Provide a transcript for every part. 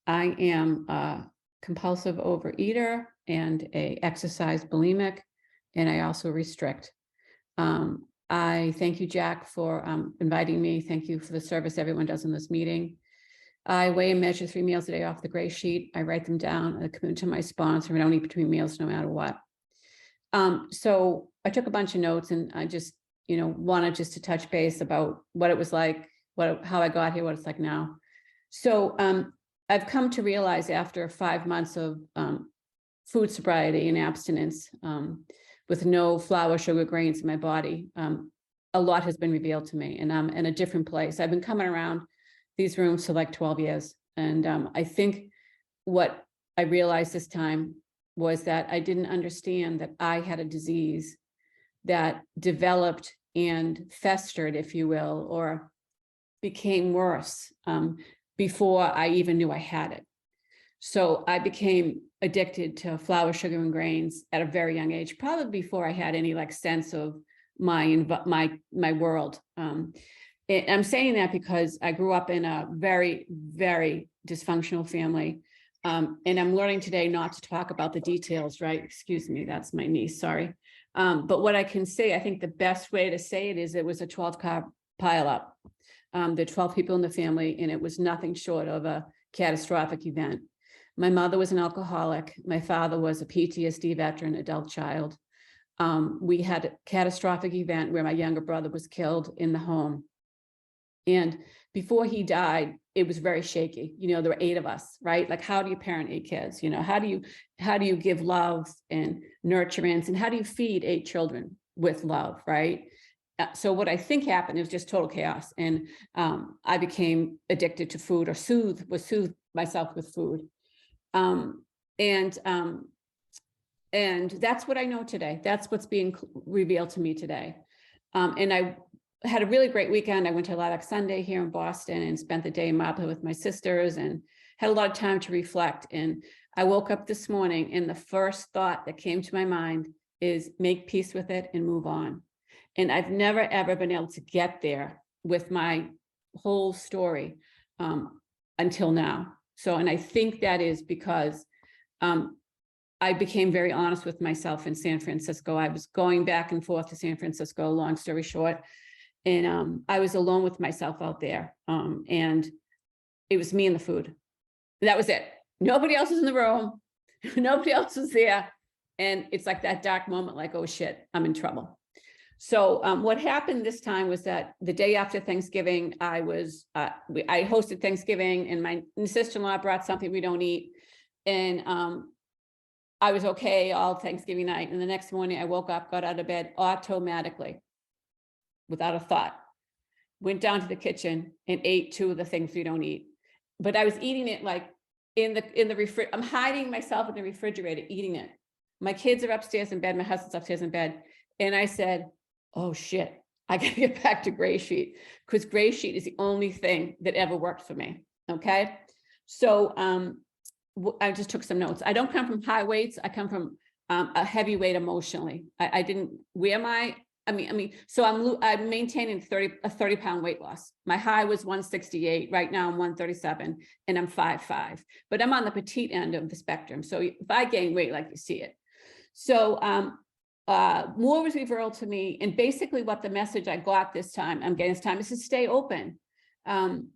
I am a compulsive overeater and a exercise bulimic, and I also restrict. I thank you, Jack, for inviting me. Thank you for the service everyone does in this meeting. I weigh and measure 3 meals a day off the gray sheet. I write them down. I commit to my sponsor. I don't eat between meals no matter what. So I took a bunch of notes, and I just, wanted just to touch base about what it was like, how I got here, what it's like now. So I've come to realize after 5 months of food sobriety and abstinence, with no flour, sugar, grains in my body, a lot has been revealed to me, and I'm in a different place. I've been coming around these rooms for like 12 years. And I think what I realized this time was that I didn't understand that I had a disease that developed and festered, if you will, or became worse before I even knew I had it. So I became addicted to flour, sugar, and grains at a very young age, probably before I had any sense of my world. I'm saying that because I grew up in a very, very dysfunctional family. And I'm learning today not to talk about the details, right? Excuse me, that's my niece, sorry. But what I can say, I think the best way to say it is it was a 12-car pileup. There are 12 people in the family, and it was nothing short of a catastrophic event. My mother was an alcoholic. My father was a PTSD veteran, adult child. We had a catastrophic event where my younger brother was killed in the home. And before he died, it was very shaky. There were 8 of us, right? Like, how do you parent 8 kids? How do you give love and nurturance, and how do you feed 8 children with love, right? So what I think happened, it was just total chaos. And I became addicted to food, or soothe myself with food. And that's what I know today. That's what's being revealed to me today. And I had a really great weekend. I went to Lilac Sunday here in Boston and spent the day in Marblehead with my sisters, and had a lot of time to reflect. And I woke up this morning, and the first thought that came to my mind is make peace with it and move on. And I've never, ever been able to get there with my whole story until now. So, and I think that is because I became very honest with myself in San Francisco. I was going back and forth to San Francisco, long story short. And I was alone with myself out there. And it was me and the food. That was it. Nobody else was in the room. Nobody else was there. And it's like that dark moment, like, oh shit, I'm in trouble. So what happened this time was that the day after Thanksgiving, I hosted Thanksgiving, and my sister-in-law brought something we don't eat. And I was okay all Thanksgiving night. And the next morning I woke up, got out of bed automatically, without a thought, went down to the kitchen and ate 2 of the things we don't eat. But I was eating it like in the refrigerator. I'm hiding myself in the refrigerator, eating it. My kids are upstairs in bed. My husband's upstairs in bed. And I said, oh shit, I gotta get back to Gray Sheet, because Gray Sheet is the only thing that ever worked for me. Okay. So I just took some notes. I don't come from high weights. I come from a heavy weight emotionally. I didn't wear my, so I'm maintaining a 30-pound weight loss. My high was 168. Right now I'm 137, and I'm 5'5", but I'm on the petite end of the spectrum. So if I gain weight, like you see it. So more was revealed to me. And basically what the message I got this time, is to stay open. And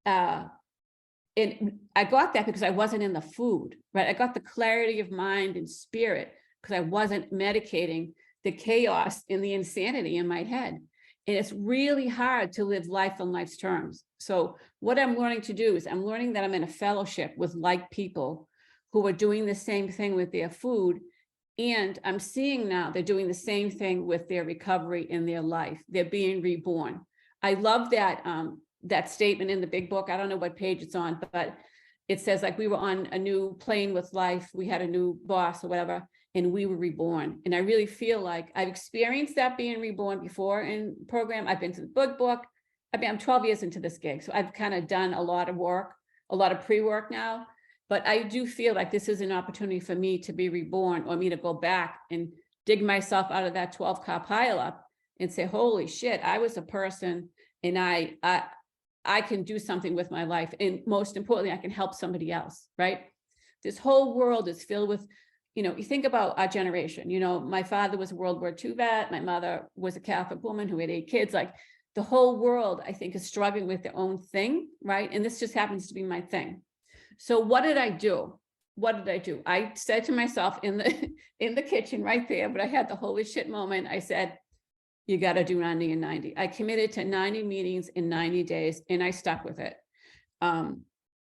I got that because I wasn't in the food, right? I got the clarity of mind and spirit because I wasn't medicating the chaos and the insanity in my head. And it's really hard to live life on life's terms. So what I'm learning to do is I'm learning that I'm in a fellowship with like people who are doing the same thing with their food. And I'm seeing now they're doing the same thing with their recovery in their life. They're being reborn. I love that that statement in the big book. I don't know what page it's on, but it says like we were on a new plane with life. We had a new boss or whatever, and we were reborn. And I really feel like I've experienced that being reborn before in program. I've been to the book. I'm 12 years into this gig. So I've kind of done a lot of work, a lot of pre-work now. But I do feel like this is an opportunity for me to be reborn, or me to go back and dig myself out of that 12-car pileup and say, holy shit, I was a person, and I I can do something with my life. And most importantly, I can help somebody else, right? This whole world is filled with, you think about our generation, my father was a World War II vet. My mother was a Catholic woman who had 8 kids. Like the whole world, I think, is struggling with their own thing, right? And this just happens to be my thing. So what did I do? I said to myself in the kitchen right there, but I had the holy shit moment. I said, you got to do 90 and 90. I committed to 90 meetings in 90 days and I stuck with it.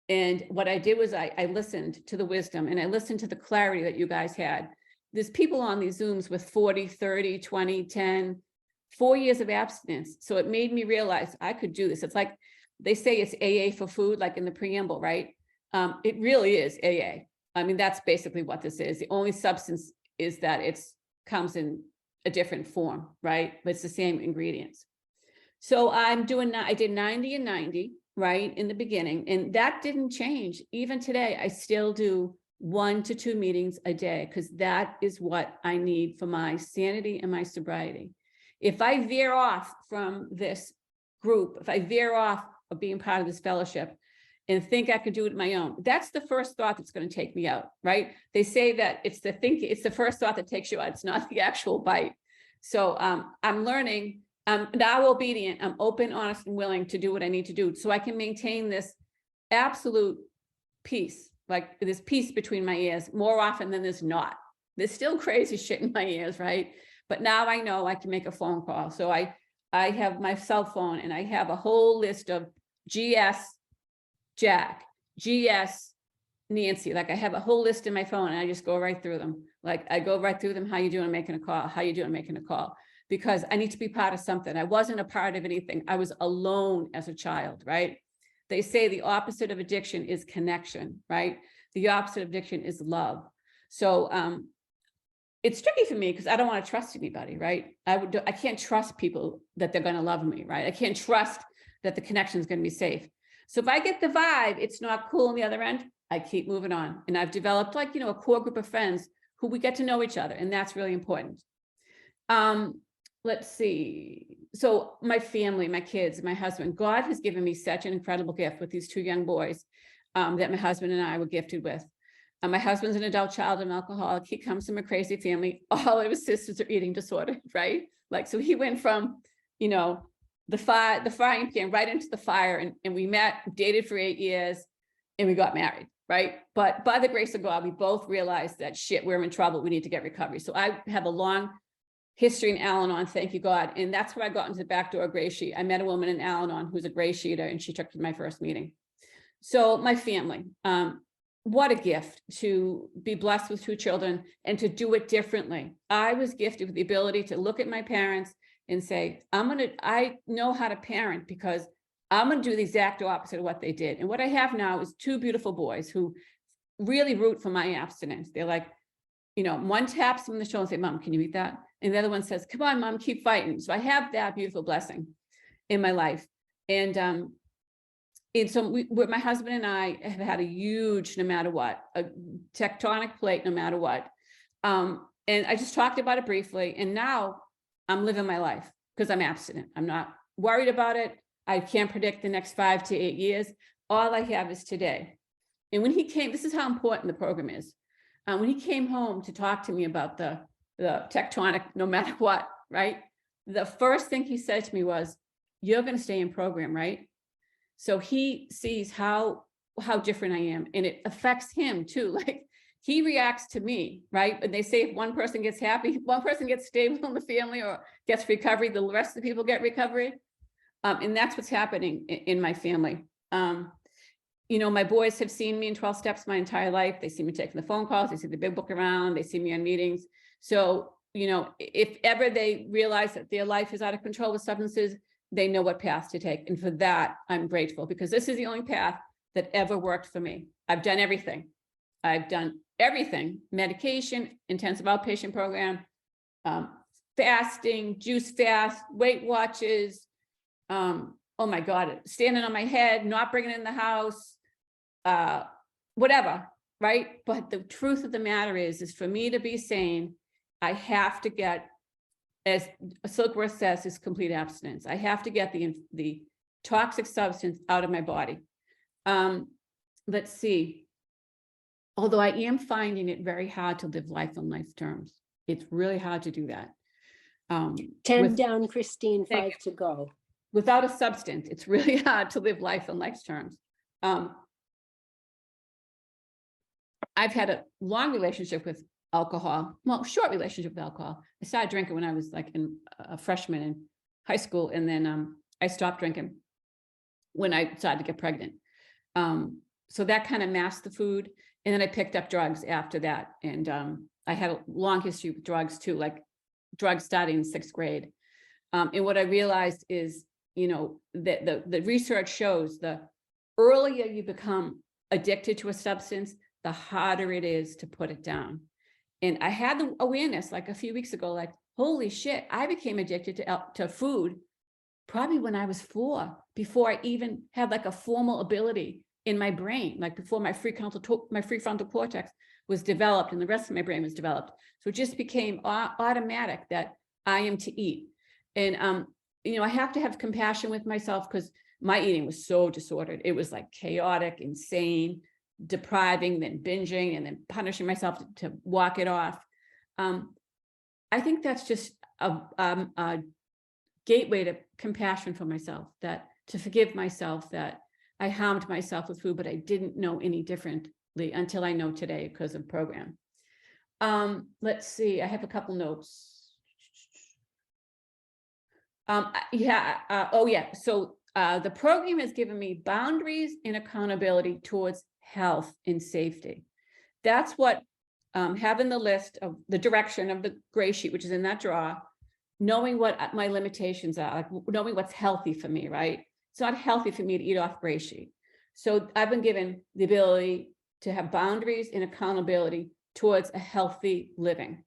And what I did was I listened to the wisdom and I listened to the clarity that you guys had. There's people on these Zooms with 40, 30, 20, 10, 4 years of abstinence. So it made me realize I could do this. It's like they say it's AA for food, like in the preamble, right? It really is AA. I mean, that's basically what this is. The only substance is that it comes in a different form, right? But it's the same ingredients. So I did 90 and 90, right, in the beginning, and that didn't change. Even today, I still do 1 to 2 meetings a day because that is what I need for my sanity and my sobriety. If I veer off from this group, if I veer off of being part of this fellowship and think I could do it on my own, that's the first thought that's going to take me out, right? They say that it's the first thought that takes you out. It's not the actual bite. So I'm learning. I'm now obedient. I'm open, honest, and willing to do what I need to do so I can maintain this absolute peace, like this peace between my ears more often than there's not. There's still crazy shit in my ears, right? But now I know I can make a phone call. So I have my cell phone and I have a whole list of GS Jack, GS Nancy. Like I have a whole list in my phone and I just go right through them. Like I go right through them. How you doing? I'm making a call. How you doing? Making a call. Because I need to be part of something. I wasn't a part of anything. I was alone as a child, right? They say the opposite of addiction is connection, right? The opposite of addiction is love. So it's tricky for me because I don't want to trust anybody, right? I can't trust people that they're going to love me, right? I can't trust that the connection is going to be safe. So if I get the vibe, it's not cool on the other end, I keep moving on. And I've developed like, a core group of friends who we get to know each other. And that's really important. Let's see. So my family, my kids, my husband, God has given me such an incredible gift with these 2 young boys that my husband and I were gifted with. My husband's an adult child and alcoholic. He comes from a crazy family. All of his sisters are eating disorder, right? Like, so he went from, the frying pan right into the fire, and we met, dated for 8 years, and we got married, right? But by the grace of God, we both realized that shit, we're in trouble. We need to get recovery. So I have a long history in Al-Anon, thank you God. And that's where I got into the backdoor gray sheet. I met a woman in Al-Anon who's a gray sheeter, and she took me to my first meeting. So my family, what a gift to be blessed with 2 children and to do it differently. I was gifted with the ability to look at my parents and say, I know how to parent because I'm going to do the exact opposite of what they did. And what I have now is 2 beautiful boys who really root for my abstinence. They're like, one taps them on the shoulder and say, Mom, can you eat that? And the other one says, come on, Mom, keep fighting. So I have that beautiful blessing in my life. And so my husband and I have had a huge, no matter what, a tectonic plate, no matter what. And I just talked about it briefly. And now I'm living my life because I'm abstinent. I'm not worried about it. I can't predict the next 5 to 8 years. All I have is today. And when he came, this is how important the program is. When he came home to talk to me about the tectonic, no matter what, right? The first thing he said to me was, you're going to stay in program, right? So he sees how different I am, and it affects him too. Like he reacts to me, right? And they say if one person gets happy, one person gets stable in the family or gets recovery, the rest of the people get recovery. And that's what's happening in my family. My boys have seen me in 12 steps my entire life. They see me taking the phone calls. They see the big book around. They see me on meetings. So, if ever they realize that their life is out of control with substances, they know what path to take. And for that, I'm grateful because this is the only path that ever worked for me. I've done everything. Medication, intensive outpatient program, fasting, juice fast, Weight Watchers. Oh my God, standing on my head, not bringing it in the house, whatever, right? But the truth of the matter is for me to be sane, I have to get, as Silkworth says, is complete abstinence. I have to get the toxic substance out of my body. Let's see. Although I am finding it very hard to live life on life's terms. It's really hard to do that. 10 down, Christine, 5 to go. Without a substance, it's really hard to live life on life's terms. I've had a long relationship with alcohol, well, short relationship with alcohol. I started drinking when I was like a freshman in high school, and then I stopped drinking when I started to get pregnant. So that kind of masked the food, and then I picked up drugs after that, and I had a long history with drugs too, like drugs starting in 6th grade. And what I realized is, you know, that the research shows the earlier you become addicted to a substance, the harder it is to put it down. And I had the awareness like a few weeks ago, like, holy shit, I became addicted to food probably when I was 4, before I even had like a formal ability in my brain, like before my prefrontal cortex was developed and the rest of my brain was developed. So it just became automatic that I am to eat. And, you know, I have to have compassion with myself, because my eating was so disordered. It was like chaotic, insane, depriving, then binging, and then punishing myself to walk it off. I think that's just a gateway to compassion for myself, that to forgive myself that I harmed myself with food, but I didn't know any differently until I know today because of program. Let's see, I have a couple notes. So the program has given me boundaries and accountability towards health and safety. That's what having the list of the direction of the gray sheet, which is in that drawer, knowing what my limitations are, like knowing what's healthy for me, right? It's not healthy for me to eat off gray sheet. So I've been given the ability to have boundaries and accountability towards a healthy living.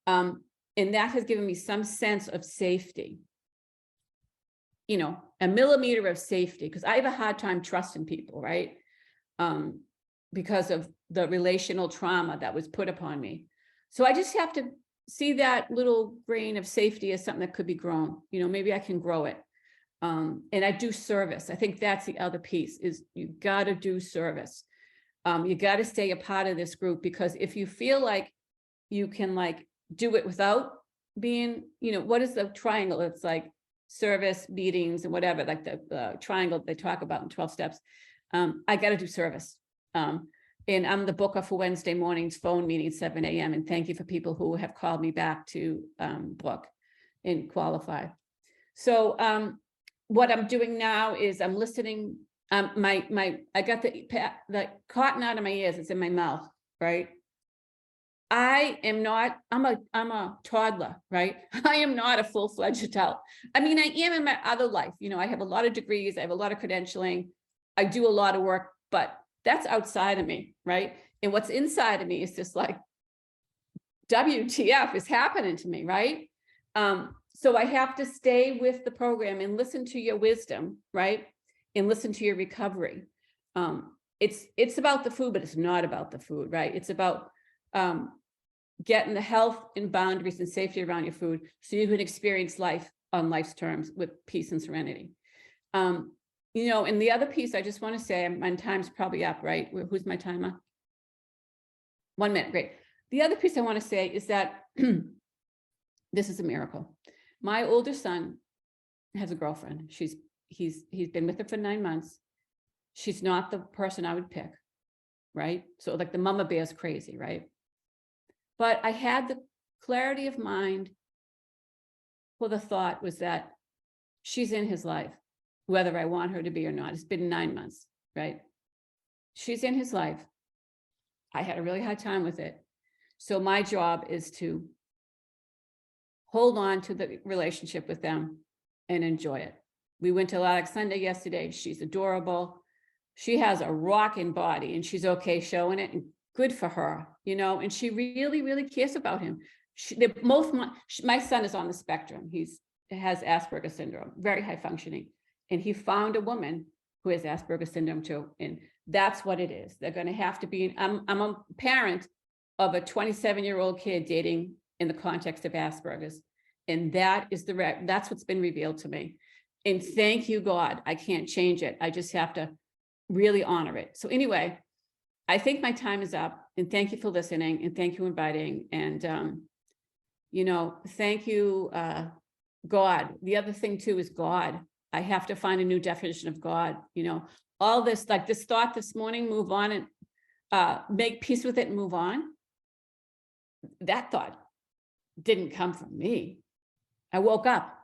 And that has given me some sense of safety, you know, a millimeter of safety, because I have a hard time trusting people, right? Because of the relational trauma that was put upon me. So I just have to see that little grain of safety as something that could be grown. You know, maybe I can grow it. And I do service. I think that's the other piece, is you got to do service. You got to stay a part of this group, because if you feel like you can like do it without being, you know, what is the triangle? It's like service, meetings, and whatever, like the triangle they talk about in 12 steps. I got to do service. And I'm the booker for Wednesday mornings, phone meeting, 7 a.m. And thank you for people who have called me back to book and qualify. So what I'm doing now is I'm listening. I got the cotton out of my ears. It's in my mouth, right? I'm a toddler, right? I am not a full-fledged adult. I mean, I am in my other life. You know, I have a lot of degrees. I have a lot of credentialing. I do a lot of work, but that's outside of me, right? And what's inside of me is just like, WTF is happening to me, right? So I have to stay with the program and listen to your wisdom, right? And listen to your recovery. It's about the food, but it's not about the food, right? It's about getting the health and boundaries and safety around your food so you can experience life on life's terms with peace and serenity. You know, and the other piece I just want to say, my time's probably up, right? Who's my timer? 1 minute, great. The other piece I want to say is that this is a miracle. My older son has a girlfriend. He's been with her for 9 months. She's not the person I would pick, right? So like the mama bear's crazy, right? But I had the clarity of mind, well, the thought was that she's in his life, whether I want her to be or not. It's been 9 months, right? She's in his life. I had a really hard time with it. So my job is to hold on to the relationship with them and enjoy it. We went to Lilac Sunday yesterday. She's adorable. She has a rocking body and she's okay showing it, and good for her, you know, and she really, really cares about him. My son is on the spectrum. He has Asperger syndrome, very high functioning. And he found a woman who has Asperger syndrome too. And that's what it is. They're going to have to be, I'm a parent of a 27-year-old kid dating in the context of Asperger's. And that is that's what's been revealed to me. And thank you, God. I can't change it. I just have to really honor it. So anyway, I think my time is up, and thank you for listening, and thank you for inviting. And, you know, thank you, God. The other thing too is God. I have to find a new definition of God. You know, all this, like this thought this morning, move on and make peace with it and move on. That thought didn't come from me. I woke up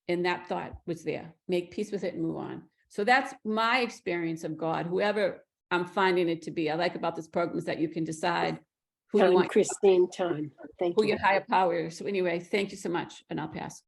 and that thought was there. Make peace with it and move on. So that's my experience of God, whoever I'm finding it to be. I like about this program is that you can decide who you Time, want, Christine, time. Thank who you. your higher power is. So anyway, thank you so much, and I'll pass.